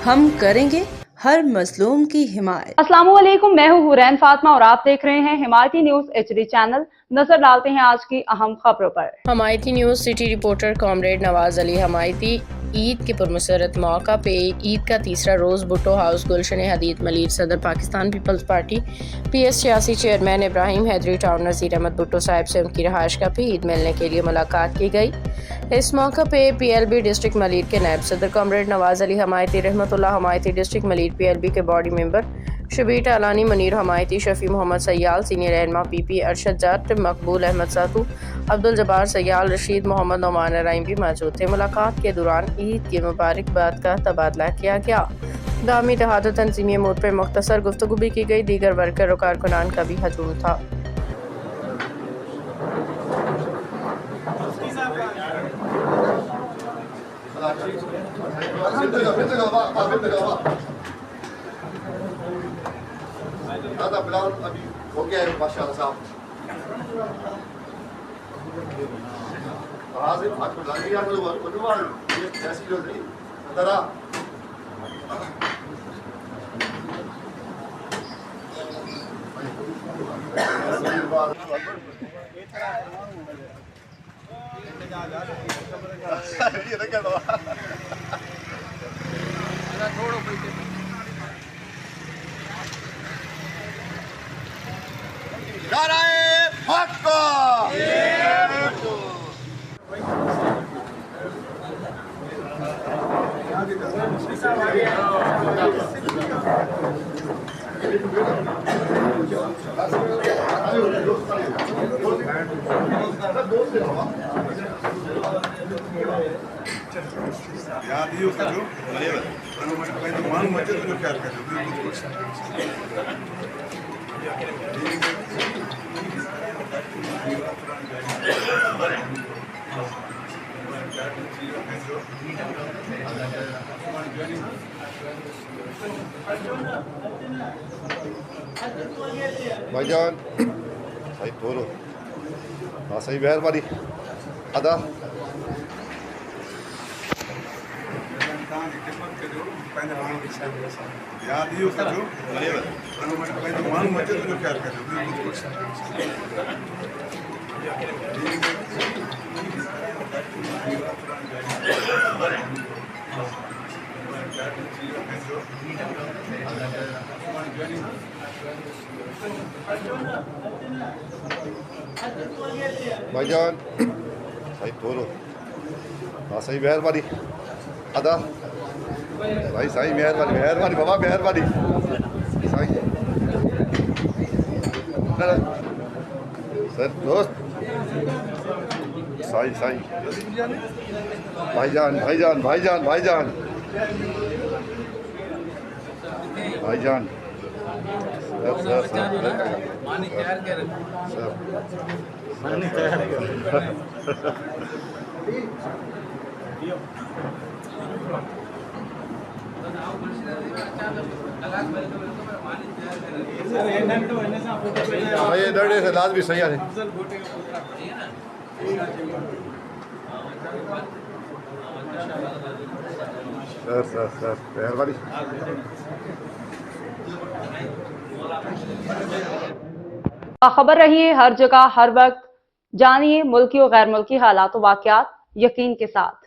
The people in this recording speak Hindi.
हम करेंगे हर मजलूम की हिमायत। अस्सलाम वालेकुम, मैं हूँ हुरैन फातिमा और आप देख रहे हैं हिमायती न्यूज HD चैनल। नजर डालते हैं आज की अहम खबरों पर। Himayati news city reporter comrade Nawaz Ali Himayati Eid के पुरमसरत मौका पे ईद का तीसरा रोज़ भुट्टो हाउस गुलशन हदीद मलिर सदर पाकिस्तान पीपल्स पार्टी PS सियासी चेयरमैन इब्राहिम हैदरी टाउन नज़ीर अहमद भुट्टो साहब से उनकी रहायश का भी ईद मिलने के लिए मुलाकात की गई। इस मौका पे PLB डिस्ट्रिक्ट मलिर के नायब सदर comrade Nawaz Ali Himayati Rahmatullah Himayati district Malir PLB के body member Shabbir Talani Munir Hamayati Shafi Mohammad Sial senior रहनमा PP अरशद जट मकबूल अहमद सातू अब्दुल जब्बार सयाल रशीद मोहम्मद नौमान रहीम भी मौजूद थे। मुलाकात के दौरान ईद की मुबारकबाद का तबादला किया गया। दामी तहाद तंजीमी अमूर पर मुख्तसर गुफ्तगू भी की गई। दीगर वर्कर और कारकुनान का भी हजूम था। अभी हो गया है माशाअल्लाह साहब। भाईजान सही बोलो, हाँ सही मेहरबानी अदा याद ही उसका जो भाईजान सही बोलो, हाँ सही मेहरबानी अदा सही सही मेहरबानी मेहरबानी बाबा मेहरबानी सही सर दोस्त सही सही भाईजान भाईजान भाईजान भाईजान भाईजान सर सर ये डरे से लाज भी सही है सर सर सर मेहरबानी। खबर रहिए हर जगह हर वक्त, जानिए मुल्की और गैर मुल्की हालात व वाक़यात यकीन के साथ।